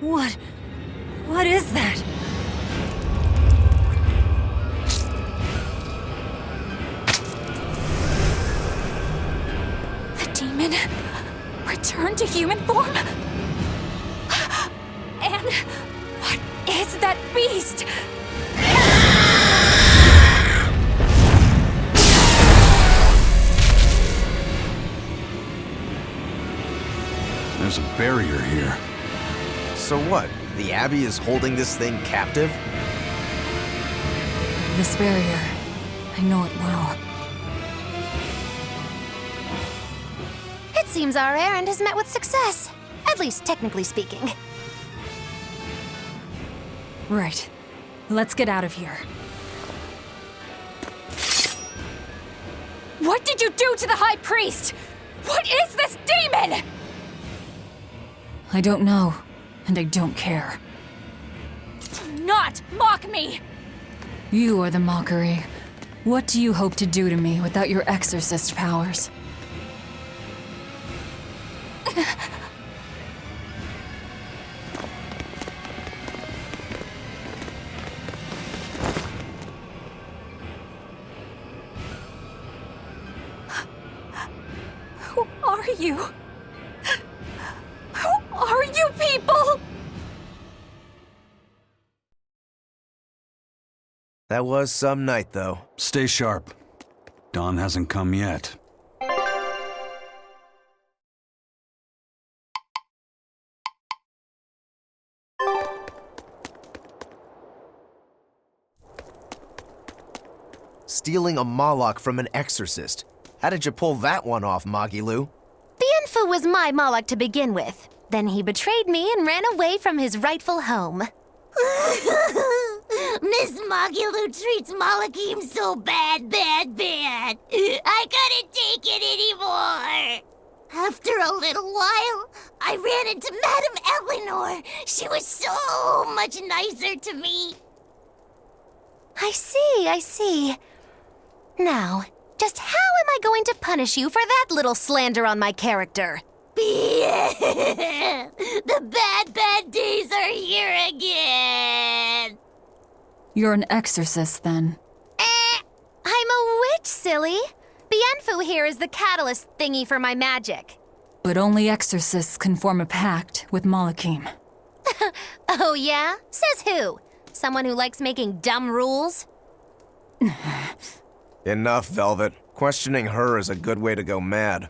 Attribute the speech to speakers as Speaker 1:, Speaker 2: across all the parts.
Speaker 1: What is that? The demon returned to human form? And what is that beast?
Speaker 2: There's a barrier here.
Speaker 3: So what? The Abbey is holding this thing captive?
Speaker 1: This barrier. I know it well.
Speaker 4: It seems our errand has met with success. At least technically speaking.
Speaker 1: Right. Let's get out of here. What did you do to the High Priest? What is this demon? I don't know, and I don't care. Do not mock me! You are the mockery. What do you hope to do to me without your exorcist powers? Who are you? Who are you people?
Speaker 3: That was some night, though.
Speaker 2: Stay sharp. Dawn hasn't come yet.
Speaker 3: Stealing a Moloch from an exorcist. How did you pull that one off, Magilu?
Speaker 4: Bienfu was my Moloch to begin with. Then he betrayed me and ran away from his rightful home.
Speaker 5: Miss Magilu treats Malachim so bad. I couldn't take it anymore. After a little while, I ran into Madame Eleanor. She was so much nicer to me.
Speaker 4: I see. Now, just how am I going to punish you for that little slander on my character?
Speaker 5: The bad days are here again.
Speaker 1: You're an exorcist, then.
Speaker 4: I'm a witch, silly. Bienfu here is the catalyst thingy for my magic.
Speaker 1: But only exorcists can form a pact with Malachim.
Speaker 4: Oh yeah? Says who? Someone who likes making dumb rules?
Speaker 3: Enough, Velvet. Questioning her is a good way to go mad.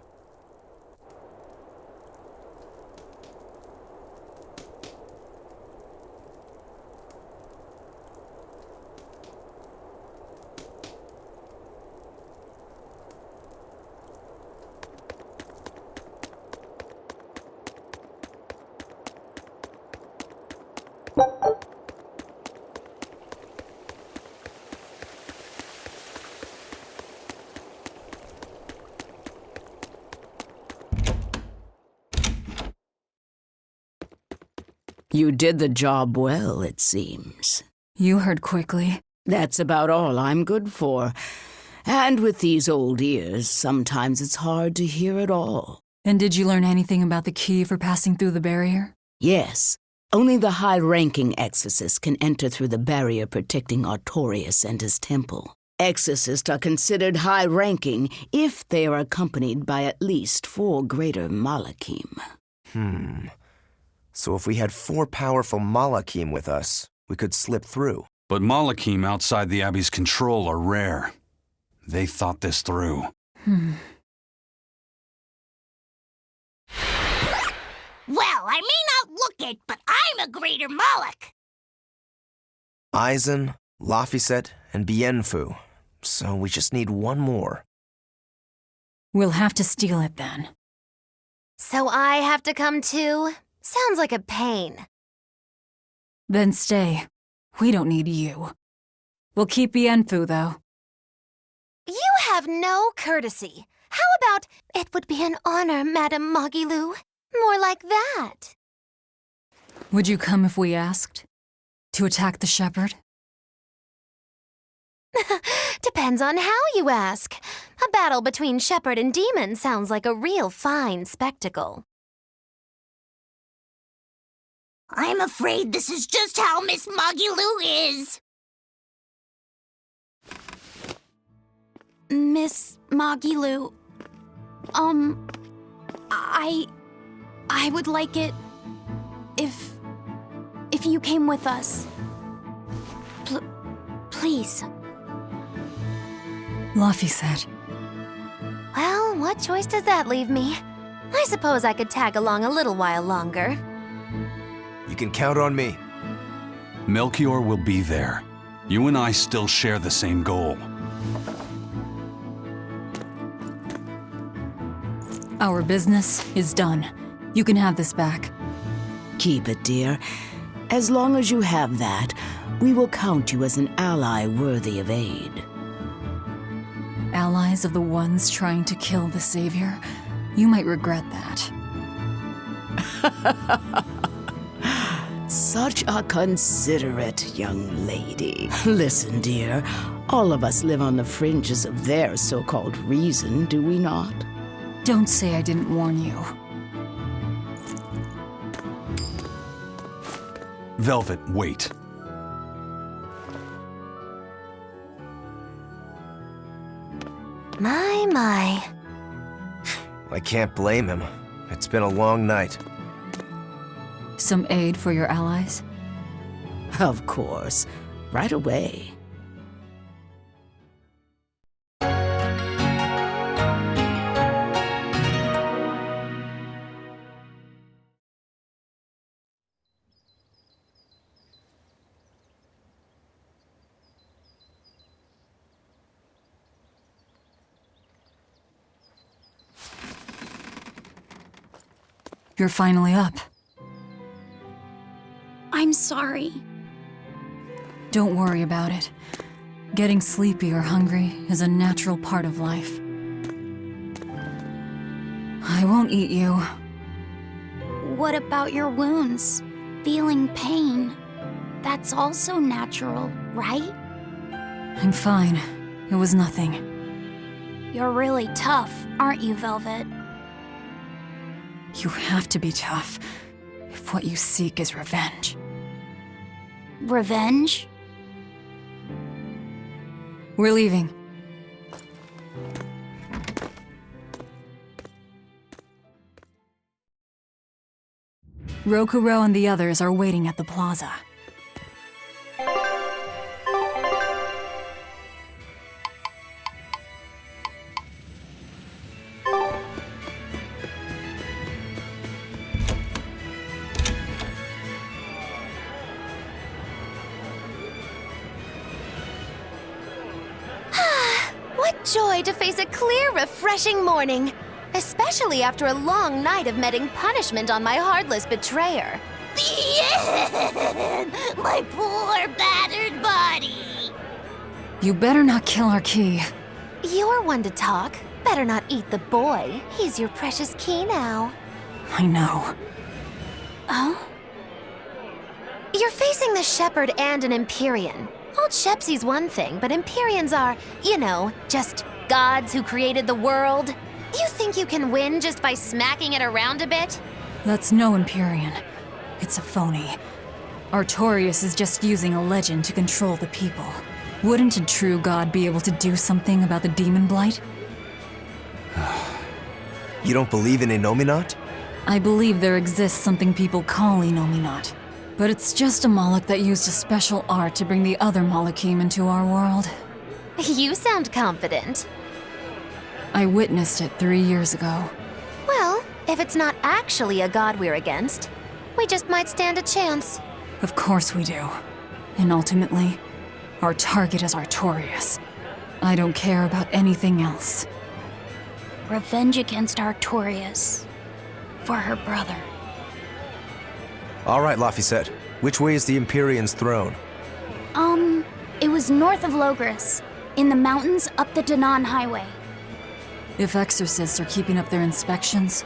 Speaker 6: You did the job well, it seems.
Speaker 1: You heard quickly.
Speaker 6: That's about all I'm good for. And with these old ears, sometimes it's hard to hear it all.
Speaker 1: And did you learn anything about the key for passing through the barrier?
Speaker 6: Yes. Only the high-ranking exorcists can enter through the barrier protecting Artorius and his temple. Exorcists are considered high-ranking if they are accompanied by at least 4 greater Malachim.
Speaker 3: So if we had 4 powerful Malachim with us, we could slip through.
Speaker 2: But Malachim outside the Abbey's control are rare. They thought this through.
Speaker 5: Well, I may not look it, but I'm a greater Moloch.
Speaker 3: Aizen, Laphicet, and Bienfu. So we just need one more.
Speaker 1: We'll have to steal it then.
Speaker 4: So I have to come too? Sounds like a pain.
Speaker 1: Then stay. We don't need you. We'll keep Bienfu, though.
Speaker 4: You have no courtesy. How about, it would be an honor, Madame Magilu? More like that.
Speaker 1: Would you come if we asked? To attack the shepherd?
Speaker 4: Depends on how you ask. A battle between shepherd and demon sounds like a real fine spectacle.
Speaker 5: I'm afraid this is just how Miss Moggy-Lou is.
Speaker 7: Miss Moggy-Lou, I would like it if you came with us. Please.
Speaker 1: Laphicet.
Speaker 4: Well, what choice does that leave me? I suppose I could tag along a little while longer.
Speaker 3: You can count on me.
Speaker 2: Melchior will be there. You and I still share the same goal.
Speaker 1: Our business is done. You can have this back.
Speaker 6: Keep it, dear. As long as you have that, we will count you as an ally worthy of aid.
Speaker 1: Allies of the ones trying to kill the Savior? You might regret that.
Speaker 6: Such a considerate young lady. Listen, dear, all of us live on the fringes of their so-called reason, do we not?
Speaker 1: Don't say I didn't warn you.
Speaker 2: Velvet, wait.
Speaker 4: My.
Speaker 3: I can't blame him. It's been a long night.
Speaker 1: Some aid for your allies?
Speaker 6: Of course. Right away.
Speaker 1: You're finally up.
Speaker 7: I'm sorry.
Speaker 1: Don't worry about it. Getting sleepy or hungry is a natural part of life. I won't eat you.
Speaker 7: What about your wounds? Feeling pain? That's also natural, right?
Speaker 1: I'm fine. It was nothing.
Speaker 7: You're really tough, aren't you, Velvet?
Speaker 1: You have to be tough if what you seek is revenge.
Speaker 7: Revenge?
Speaker 1: We're leaving. Rokuro and the others are waiting at the plaza.
Speaker 4: What joy to face a clear, refreshing morning. Especially after a long night of meting punishment on my heartless betrayer.
Speaker 5: My poor battered body.
Speaker 1: You better not kill our key.
Speaker 4: You're one to talk. Better not eat the boy. He's your precious key now.
Speaker 1: I know.
Speaker 4: Oh? You're facing the Shepherd and an Empyrean. Old Shepsy's one thing, but Empyreans are, you know, just gods who created the world. You think you can win just by smacking it around a bit?
Speaker 1: That's no Empyrean. It's a phony. Artorias is just using a legend to control the people. Wouldn't a true god be able to do something about the demon blight?
Speaker 3: You don't believe in Innominat?
Speaker 1: I believe there exists something people call Innominat. But it's just a Moloch that used a special art to bring the other Molochim into our world.
Speaker 4: You sound confident.
Speaker 1: I witnessed it 3 years ago.
Speaker 4: Well, if it's not actually a god we're against, we just might stand a chance.
Speaker 1: Of course we do. And ultimately, our target is Artorias. I don't care about anything else.
Speaker 7: Revenge against Artorias. For her brother.
Speaker 3: All right, Laphicet. Which way is the Empyrean's throne?
Speaker 7: It was north of Logris, in the mountains up the Danan Highway.
Speaker 1: If exorcists are keeping up their inspections,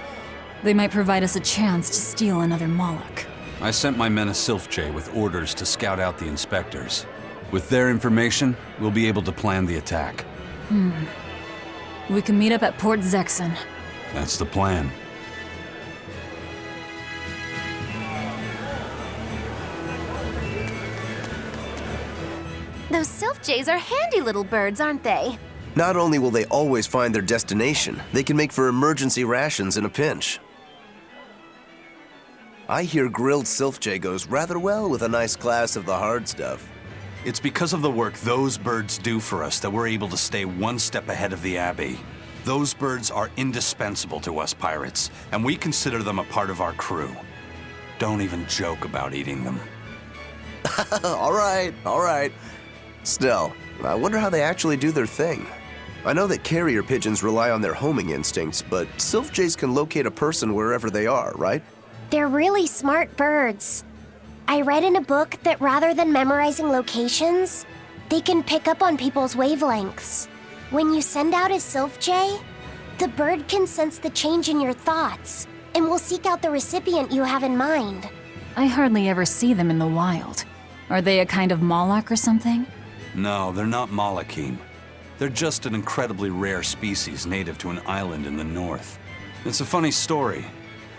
Speaker 1: they might provide us a chance to steal another Moloch.
Speaker 2: I sent my men to Silfjay with orders to scout out the inspectors. With their information, we'll be able to plan the attack.
Speaker 1: We can meet up at Port Zexen.
Speaker 2: That's the plan.
Speaker 4: Sylph Jays are handy little birds, aren't they?
Speaker 3: Not only will they always find their destination, they can make for emergency rations in a pinch. I hear grilled Sylph Jay goes rather well with a nice glass of the hard stuff.
Speaker 2: It's because of the work those birds do for us that we're able to stay one step ahead of the Abbey. Those birds are indispensable to us pirates, and we consider them a part of our crew. Don't even joke about eating them.
Speaker 3: All right. Still, I wonder how they actually do their thing. I know that carrier pigeons rely on their homing instincts, but Sylph Jays can locate a person wherever they are, right?
Speaker 8: They're really smart birds. I read in a book that rather than memorizing locations, they can pick up on people's wavelengths. When you send out a Sylph Jay, the bird can sense the change in your thoughts and will seek out the recipient you have in mind.
Speaker 1: I hardly ever see them in the wild. Are they a kind of Moloch or something?
Speaker 2: No, they're not Malakim. They're just an incredibly rare species native to an island in the north. It's a funny story.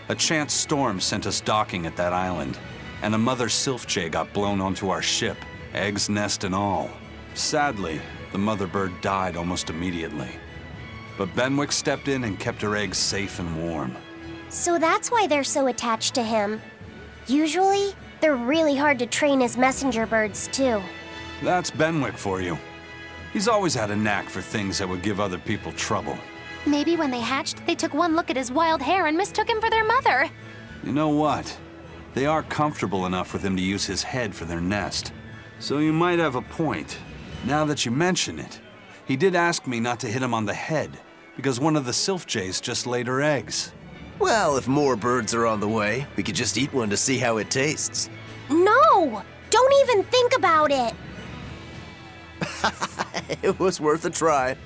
Speaker 2: A chance storm sent us docking at that island, and a mother Sylph Jay got blown onto our ship, eggs, nest, and all. Sadly, the mother bird died almost immediately. But Benwick stepped in and kept her eggs safe and warm.
Speaker 8: So that's why they're so attached to him. Usually, they're really hard to train as messenger birds, too.
Speaker 2: That's Benwick for you. He's always had a knack for things that would give other people trouble.
Speaker 4: Maybe when they hatched, they took one look at his wild hair and mistook him for their mother.
Speaker 2: You know what? They are comfortable enough with him to use his head for their nest. So you might have a point. Now that you mention it, he did ask me not to hit him on the head, because one of the Sylph Jays just laid her eggs.
Speaker 3: Well, if more birds are on the way, we could just eat one to see how it tastes.
Speaker 8: No! Don't even think about it!
Speaker 3: It was worth a try.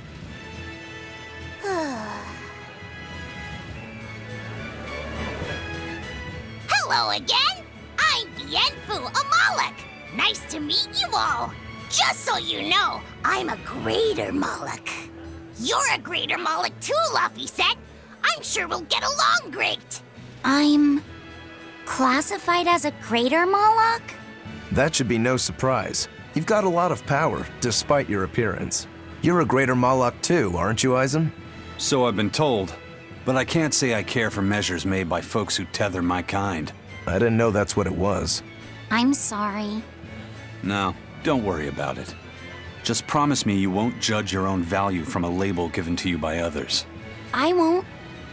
Speaker 5: Hello again. I'm Bienfu, a Moloch. Nice to meet you all. Just so you know, I'm a greater Moloch. You're a greater Moloch too, Luffy said. I'm sure we'll get along great.
Speaker 8: I'm classified as a greater Moloch?
Speaker 3: That should be no surprise. You've got a lot of power, despite your appearance. You're a greater Moloch too, aren't you, Eisen?
Speaker 2: So I've been told, but I can't say I care for measures made by folks who tether my kind.
Speaker 3: I didn't know that's what it was.
Speaker 8: I'm sorry.
Speaker 2: No, don't worry about it. Just promise me you won't judge your own value from a label given to you by others.
Speaker 8: I won't.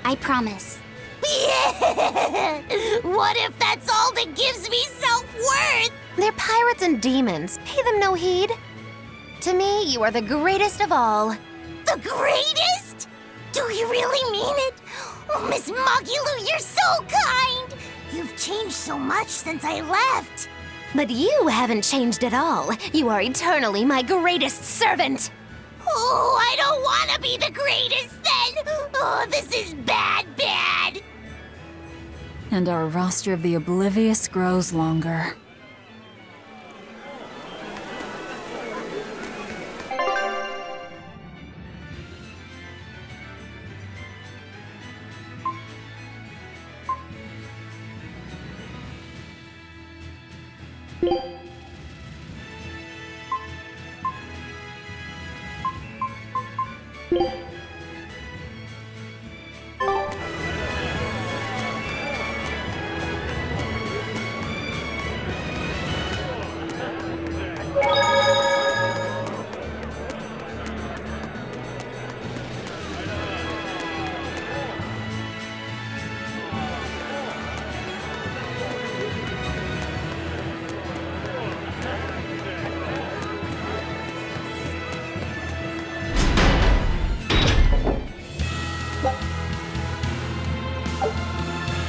Speaker 8: I promise.
Speaker 5: What if that's all that gives me self-worth?
Speaker 4: They're pirates and demons. Pay them no heed. To me, you are the greatest of all.
Speaker 5: The greatest? Do you really mean it? Oh, Miss Magilu, you're so kind! You've changed so much since I left.
Speaker 4: But you haven't changed at all. You are eternally my greatest servant.
Speaker 5: Oh, I don't want to be the greatest then! Oh, this is bad.
Speaker 1: And our roster of the oblivious grows longer.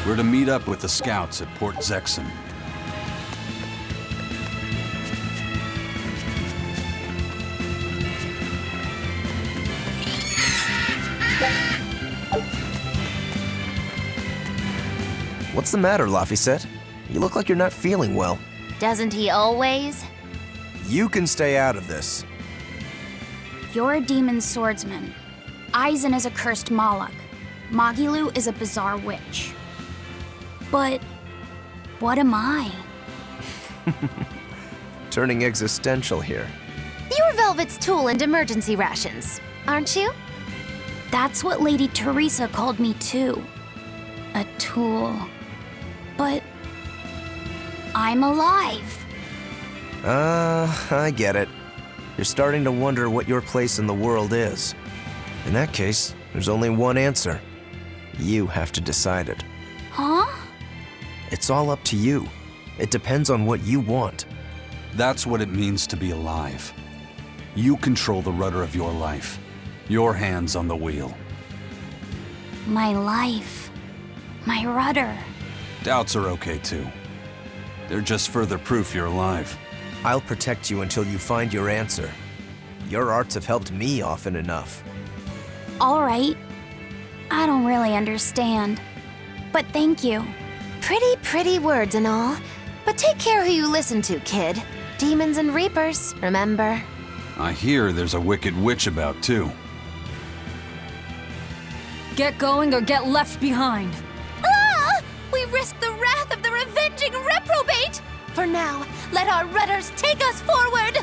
Speaker 2: We're to meet up with the scouts at Port Xcagegame.
Speaker 3: What's the matter, Laphicet? You look like you're not feeling well.
Speaker 4: Doesn't he always?
Speaker 3: You can stay out of this.
Speaker 7: You're a demon swordsman. Eisen is a cursed Moloch. Magilu is a bizarre witch. But what am I?
Speaker 3: Turning existential here.
Speaker 4: You're Velvet's tool and emergency rations, aren't you?
Speaker 7: That's what Lady Teresa called me too. A tool. But I'm alive.
Speaker 3: I get it. You're starting to wonder what your place in the world is. In that case, there's only one answer. You have to decide it.
Speaker 7: Huh?
Speaker 3: It's all up to you. It depends on what you want.
Speaker 2: That's what it means to be alive. You control the rudder of your life. Your hands on the wheel.
Speaker 7: My life. My rudder.
Speaker 2: Doubts are okay too. They're just further proof you're alive.
Speaker 3: I'll protect you until you find your answer. Your arts have helped me often enough.
Speaker 7: All right. I don't really understand. But thank you.
Speaker 4: Pretty words and all. But take care who you listen to, kid. Demons and reapers, remember?
Speaker 2: I hear there's a wicked witch about too.
Speaker 1: Get going or get left behind.
Speaker 4: Ah! We risk the wrath of the revenging reprobate! For now, let our rudders take us forward!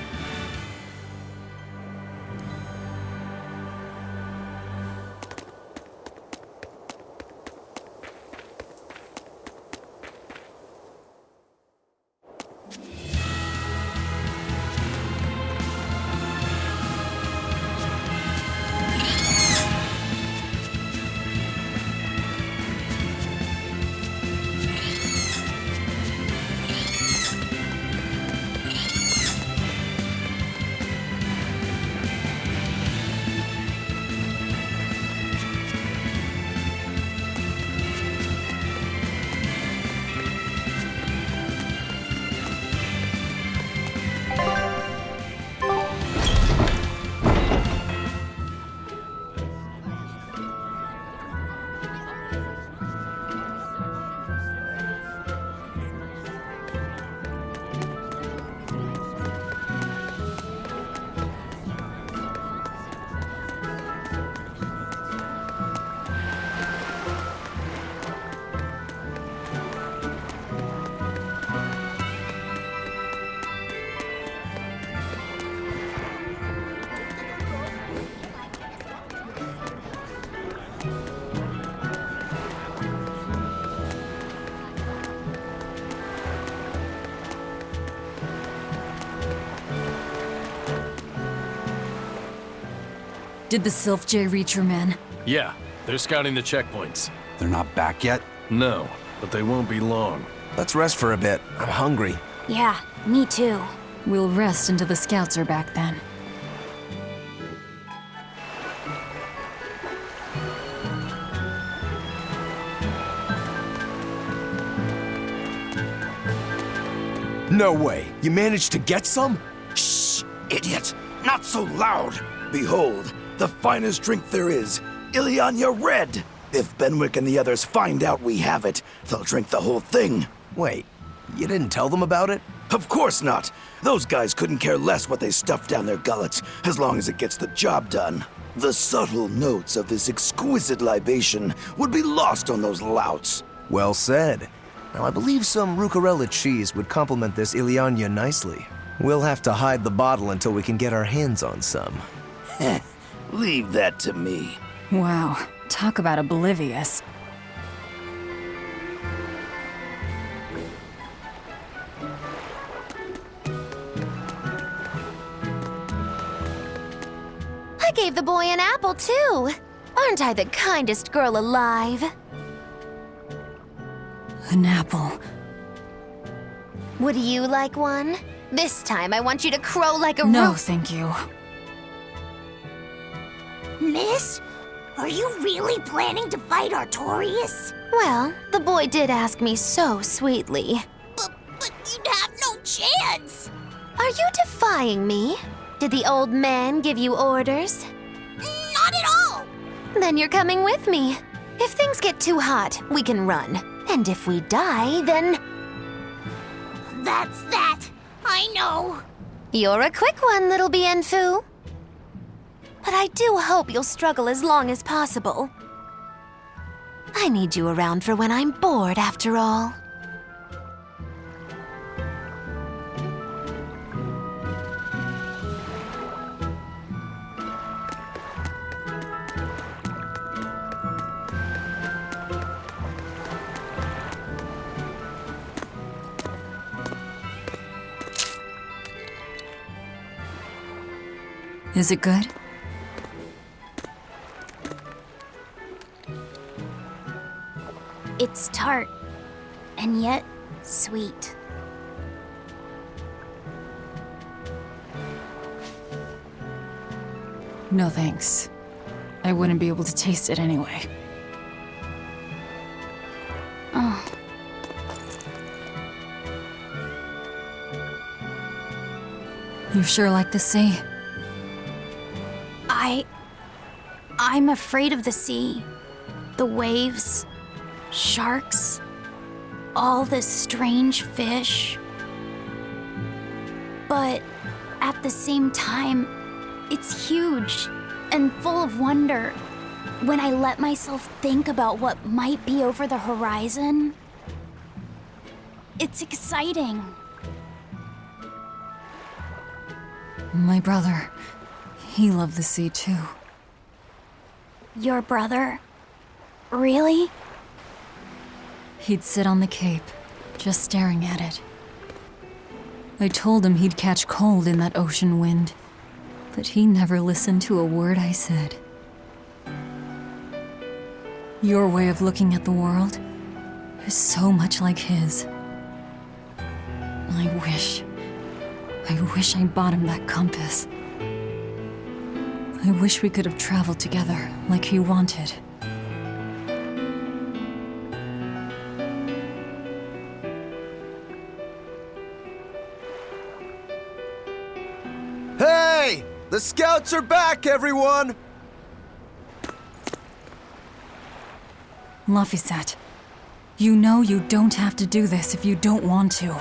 Speaker 1: Did the Sylph J reach your men?
Speaker 9: Yeah, they're scouting the checkpoints.
Speaker 2: They're not back yet?
Speaker 9: No, but they won't be long.
Speaker 3: Let's rest for a bit. I'm hungry.
Speaker 7: Yeah, me too.
Speaker 1: We'll rest until the scouts are back then.
Speaker 3: No way. You managed to get some?
Speaker 10: Shh, idiot! Not so loud! Behold, the finest drink there is, Ileana Red! If Benwick and the others find out we have it, they'll drink the whole thing.
Speaker 3: Wait, you didn't tell them about it?
Speaker 10: Of course not! Those guys couldn't care less what they stuff down their gullets, as long as it gets the job done. The subtle notes of this exquisite libation would be lost on those louts.
Speaker 3: Well said. Now, I believe some Rucarella cheese would complement this Ileana nicely. We'll have to hide the bottle until we can get our hands on some.
Speaker 10: Heh, leave that to me.
Speaker 1: Wow, talk about oblivious.
Speaker 4: I gave the boy an apple, too. Aren't I the kindest girl alive?
Speaker 1: An apple.
Speaker 4: Would you like one? This time I want you to crow like a
Speaker 1: No,
Speaker 4: roo-
Speaker 1: thank you.
Speaker 5: Miss, are you really planning to fight Artorias?
Speaker 4: Well, the boy did ask me so sweetly.
Speaker 5: But you'd have no chance!
Speaker 4: Are you defying me? Did the old man give you orders?
Speaker 5: Not at all!
Speaker 4: Then you're coming with me. If things get too hot, we can run. And if we die, then...
Speaker 5: That's that. I know.
Speaker 4: You're a quick one, little Bienfu. But I do hope you'll struggle as long as possible. I need you around for when I'm bored, after all.
Speaker 1: Is it good?
Speaker 7: It's tart, and yet sweet.
Speaker 1: No thanks. I wouldn't be able to taste it anyway.
Speaker 7: Oh.
Speaker 1: You sure like the sea?
Speaker 7: I'm afraid of the sea. The waves, sharks, all this strange fish. But at the same time, it's huge and full of wonder. When I let myself think about what might be over the horizon, it's exciting.
Speaker 1: My brother, he loved the sea too.
Speaker 7: Your brother? Really?
Speaker 1: He'd sit on the cape, just staring at it. I told him he'd catch cold in that ocean wind, but he never listened to a word I said. Your way of looking at the world is so much like his. I wish I bought him that compass. I wish we could have traveled together like he wanted.
Speaker 3: Hey! The scouts are back, everyone!
Speaker 1: Lafisat, you know you don't have to do this if you don't want to.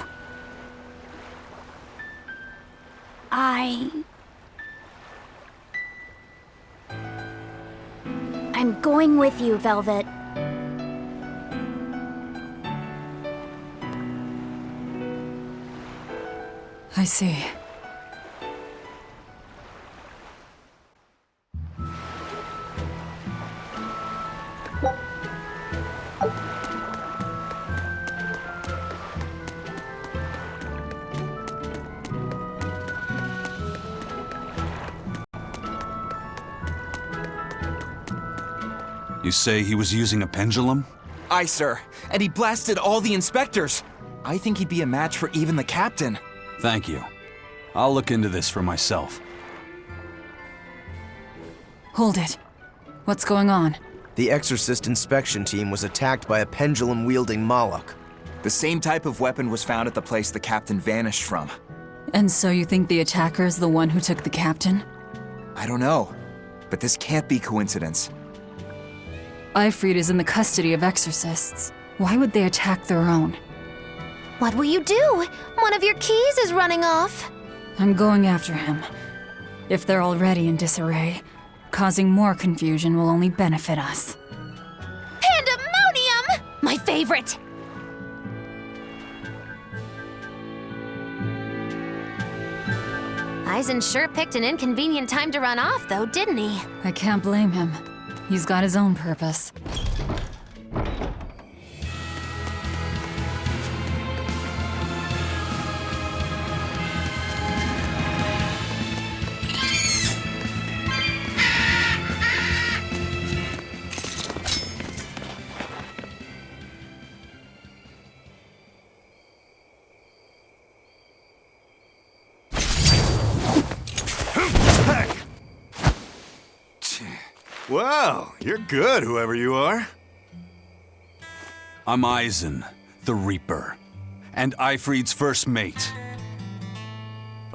Speaker 7: I'm going with you, Velvet.
Speaker 1: I see.
Speaker 2: You say he was using a pendulum?
Speaker 11: Aye, sir. And he blasted all the inspectors. I think he'd be a match for even the captain.
Speaker 2: Thank you. I'll look into this for myself.
Speaker 1: Hold it. What's going on?
Speaker 3: The Exorcist inspection team was attacked by a pendulum-wielding Moloch.
Speaker 11: The same type of weapon was found at the place the captain vanished from.
Speaker 1: And so you think the attacker's the one who took the captain?
Speaker 11: I don't know, but this can't be coincidence.
Speaker 1: Ifrit is in the custody of exorcists. Why would they attack their own?
Speaker 4: What will you do? One of your keys is running off.
Speaker 1: I'm going after him. If they're already in disarray, causing more confusion will only benefit us.
Speaker 4: Pandemonium! My favorite! Eisen sure picked an inconvenient time to run off, though, didn't he?
Speaker 1: I can't blame him. He's got his own purpose.
Speaker 12: Wow, you're good, whoever you are.
Speaker 2: I'm Eisen, the Reaper, and Ifrit's first mate.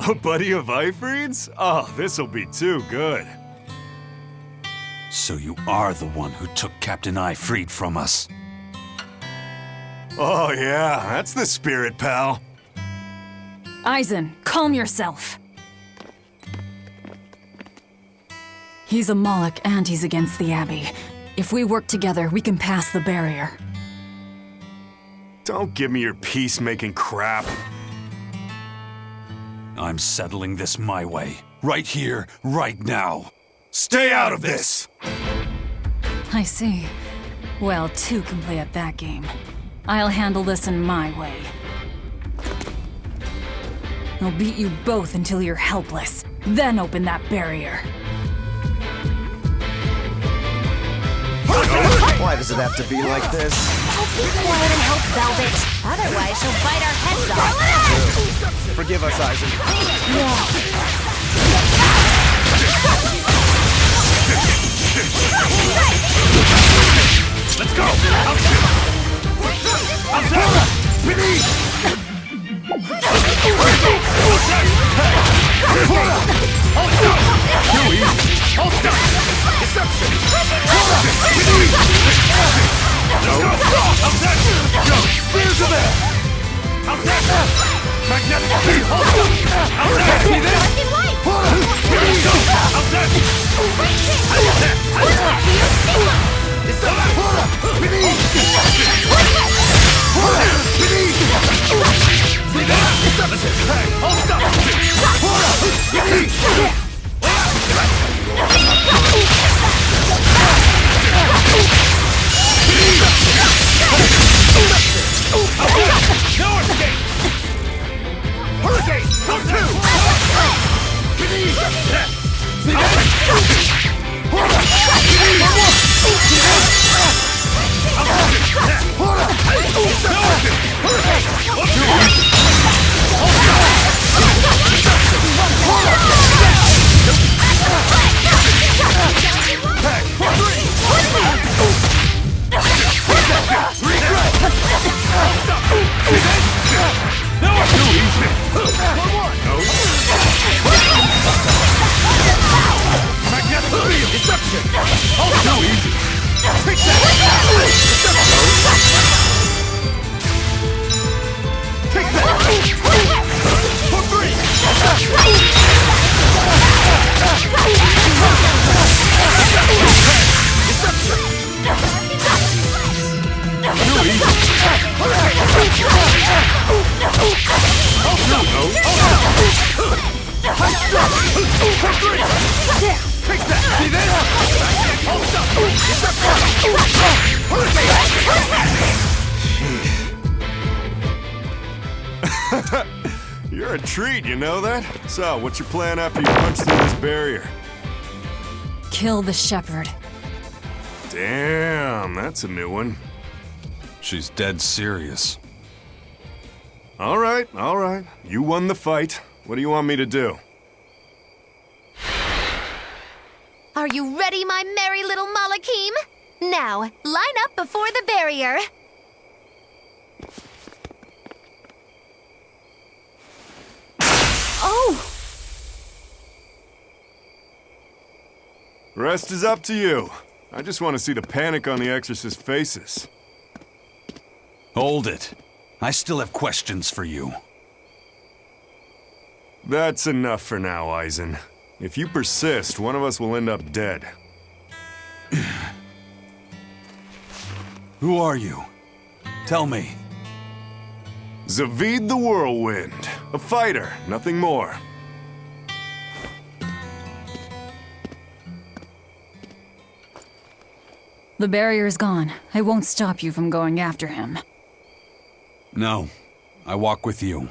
Speaker 12: A buddy of Ifrit's? Oh, this'll be too good.
Speaker 2: So you are the one who took Captain Ifrit from us.
Speaker 12: Oh yeah, that's the spirit, pal.
Speaker 1: Eisen, calm yourself. He's a Moloch and he's against the Abbey. If we work together, we can pass the barrier.
Speaker 12: Don't give me your peacemaking crap.
Speaker 2: I'm settling this my way. Right here, right now. Stay out of this!
Speaker 1: I see. Well, two can play at that game. I'll handle this in my way. I'll beat you both until you're helpless. Then open that barrier.
Speaker 3: Why does it have to be like this?
Speaker 4: Oh, be quiet and help Velvet. Otherwise, she'll bite our heads off.
Speaker 3: Forgive us, Eisen.
Speaker 12: Let's go! You're a treat, you know that? So, what's your plan after you punch through this barrier?
Speaker 1: Kill the shepherd.
Speaker 12: Damn, that's a new one.
Speaker 2: She's dead serious.
Speaker 12: All right. You won the fight. What do you want me to do?
Speaker 4: Are you ready, my merry little Malakim? Now, line up before the barrier. Oh!
Speaker 12: Rest is up to you. I just want to see the panic on the Exorcist's faces.
Speaker 2: Hold it. I still have questions for you.
Speaker 12: That's enough for now, Eisen. If you persist, one of us will end up dead.
Speaker 2: Who are you? Tell me.
Speaker 12: Zavid the Whirlwind. A fighter, nothing more.
Speaker 1: The barrier's gone. I won't stop you from going after him.
Speaker 2: No. I walk with you.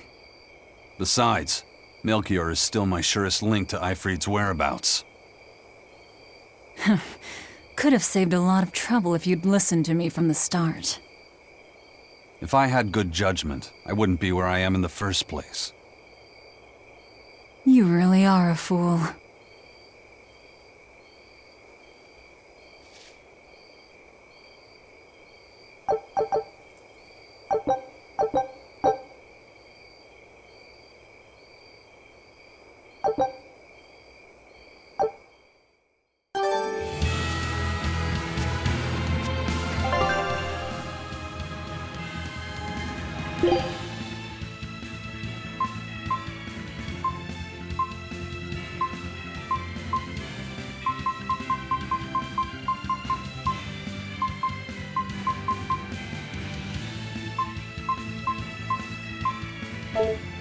Speaker 2: Besides, Melchior is still my surest link to Eifried's whereabouts.
Speaker 1: Could have saved a lot of trouble if you'd listened to me from the start.
Speaker 2: If I had good judgment, I wouldn't be where I am in the first place.
Speaker 1: You really are a fool.
Speaker 8: you